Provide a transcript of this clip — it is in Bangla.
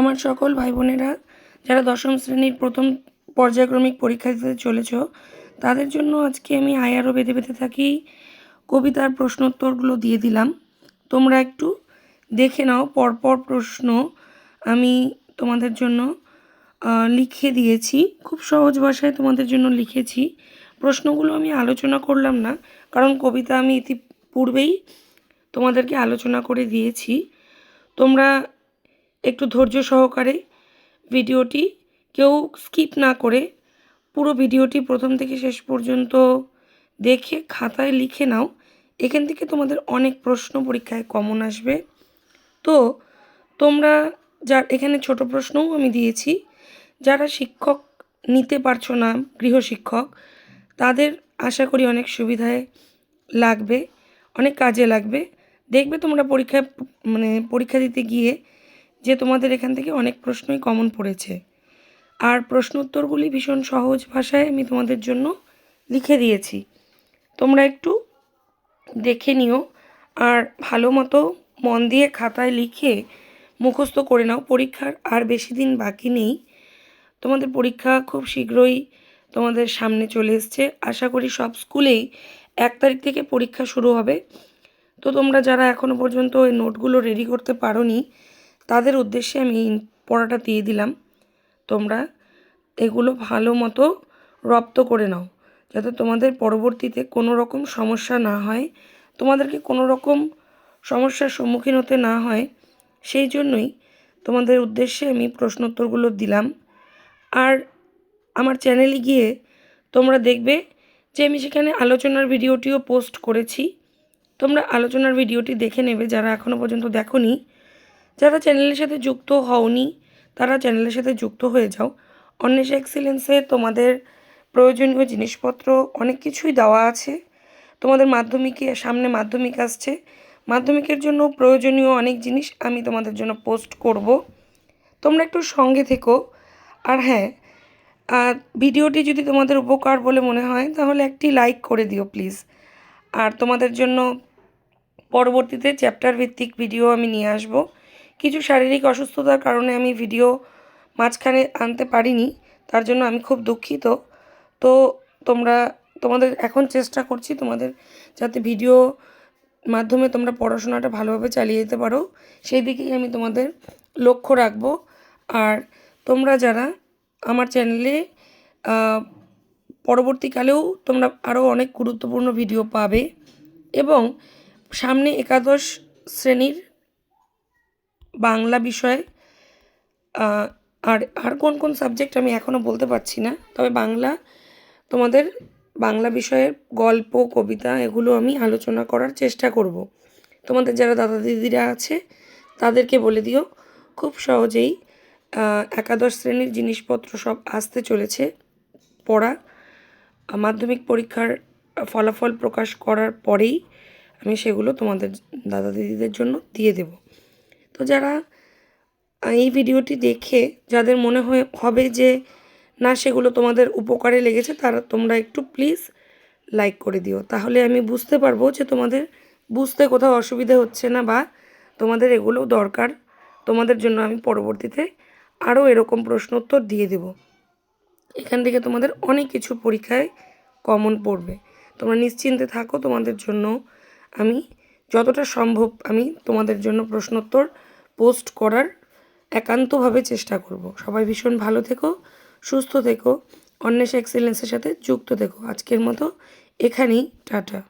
আমার সকল ভাই বোনেরা যারা দশম শ্রেণীর প্রথম পর্যায়ক্রমিক পরীক্ষা দিতে চলেছ তাদের জন্য আজকে আমি আয়ারও বেঁধে বেঁধে থাকি কবিতার প্রশ্নোত্তরগুলো দিয়ে দিলাম। তোমরা একটু দেখে নাও, পরপর প্রশ্ন আমি তোমাদের জন্য লিখে দিয়েছি, খুব সহজ ভাষায় তোমাদের জন্য লিখেছি। প্রশ্নগুলো আমি আলোচনা করলাম না, কারণ কবিতা আমি ইতিপূর্বেই তোমাদেরকে আলোচনা করে দিয়েছি। তোমরা একটু ধৈর্য সহকারে ভিডিওটি কেউ স্কিপ না করে পুরো ভিডিওটি প্রথম থেকে শেষ পর্যন্ত দেখে খাতায় লিখে নাও। এখান থেকে তোমাদের অনেক প্রশ্ন পরীক্ষায় কমন আসবে। তো তোমরা এখানে ছোট প্রশ্নও আমি দিয়েছি, যারা শিক্ষক নিতে পারছো না, গৃহশিক্ষক, তাদের আশা করি অনেক সুবিধায় লাগবে, অনেক কাজে লাগবে। দেখবে তোমরা পরীক্ষা দিতে গিয়ে যে তোমাদের এখান থেকে অনেক প্রশ্নই কমন পড়েছে। আর প্রশ্ন উত্তরগুলি ভীষণ সহজ ভাষায় আমি তোমাদের জন্য লিখে দিয়েছি, তোমরা একটু দেখে নিও আর ভালো মতো মন দিয়ে খাতায় লিখে মুখস্থ করে নাও। পরীক্ষার আর বেশি দিন বাকি নেই, তোমাদের পরীক্ষা খুব শীঘ্রই তোমাদের সামনে চলে এসছে। আশা করি সব স্কুলেই 1 তারিখ থেকে পরীক্ষা শুরু হবে। তো তোমরা যারা এখনও পর্যন্ত এই নোটগুলো রেডি করতে পারোনি তাদের উদ্দেশ্যে আমি পড়াটা দিয়ে দিলাম। তোমরা এগুলো ভালো মতো রপ্ত করে নাও, যাতে তোমাদের পরবর্তীতে কোনো রকম সমস্যা না হয়, তোমাদেরকে কোনো রকম সমস্যার সম্মুখীন হতে না হয়, সেই জন্যই তোমাদের উদ্দেশ্যে আমি প্রশ্নোত্তরগুলো দিলাম। আর আমার চ্যানেলে গিয়ে তোমরা দেখবে যে আমি সেখানে আলোচনার ভিডিওটিও পোস্ট করেছি। তোমরা আলোচনার ভিডিওটি দেখে নেবে যারা এখনও পর্যন্ত দেখোনি। যারা চ্যানেলের সাথে যুক্ত হওনি তারা চ্যানেলের সাথে যুক্ত হয়ে যাও। অন্বেষা এক্সেলেন্সে তোমাদের প্রয়োজনীয় জিনিসপত্র অনেক কিছুই দেওয়া আছে। তোমাদের সামনে মাধ্যমিক আসছে, মাধ্যমিকের জন্য প্রয়োজনীয় অনেক জিনিস আমি তোমাদের জন্য পোস্ট করব, তোমরা একটু সঙ্গে থেকো। আর হ্যাঁ, ভিডিওটি যদি তোমাদের উপকার বলে মনে হয় তাহলে একটি লাইক করে দিও প্লিজ। আর তোমাদের জন্য পরবর্তীতে চ্যাপ্টার ভিত্তিক ভিডিও আমি নিয়ে আসব। কিছু শারীরিক অসুস্থতার কারণে আমি ভিডিও মাঝখানে আনতে পারিনি, তার জন্য আমি খুব দুঃখিত। তো তোমাদের এখন চেষ্টা করছি তোমাদের যাতে ভিডিও মাধ্যমে তোমরা পড়াশোনাটা ভালোভাবে চালিয়ে যেতে পারো, সেই দিকেই আমি তোমাদের লক্ষ্য রাখব। আর তোমরা যারা আমার চ্যানেলে পরবর্তীকালেও তোমরা আরও অনেক গুরুত্বপূর্ণ ভিডিও পাবে, এবং সামনে একাদশ শ্রেণীর বাংলা বিষয় আর কোন কোন সাবজেক্ট আমি এখনও বলতে পারছি না, তবে তোমাদের বাংলা বিষয়ের গল্প, কবিতা এগুলো আমি আলোচনা করার চেষ্টা করব। তোমাদের যারা দাদা দিদিরা আছে তাদেরকে বলে দিও, খুব সহজেই একাদশ শ্রেণীর জিনিসপত্র সব আসতে চলেছে। পড়া মাধ্যমিক পরীক্ষার ফলাফল প্রকাশ করার পরেই আমি সেগুলো তোমাদের দাদা দিদিদের জন্য দিয়ে দেব। তো যারা এই ভিডিওটি দেখে যাদের মনে হবে যে না সেগুলো তোমাদের উপকারে লেগেছে, তোমরা একটু প্লিজ লাইক করে দিও, তাহলে আমি বুঝতে পারবো যে তোমাদের বুঝতে কোথাও অসুবিধা হচ্ছে না, বা তোমাদের এগুলো দরকার। তোমাদের জন্য আমি পরবর্তীতে আরও এরকম প্রশ্ন উত্তর দিয়ে দেব। এখান থেকে তোমাদের অনেক কিছু পরীক্ষায় কমন পড়বে, তোমরা নিশ্চিন্তে থাকো। তোমাদের জন্য আমি যতটা সম্ভব আমি তোমাদের জন্য প্রশ্নোত্তর পোস্ট করার একান্তভাবে চেষ্টা করব। সবাই ভীষণ ভালো থেকো, সুস্থ থেকো, অন্বেষা এক্সেলেন্সের সাথে যুক্ত থেকো। আজকের মতো এখানেই টাটা।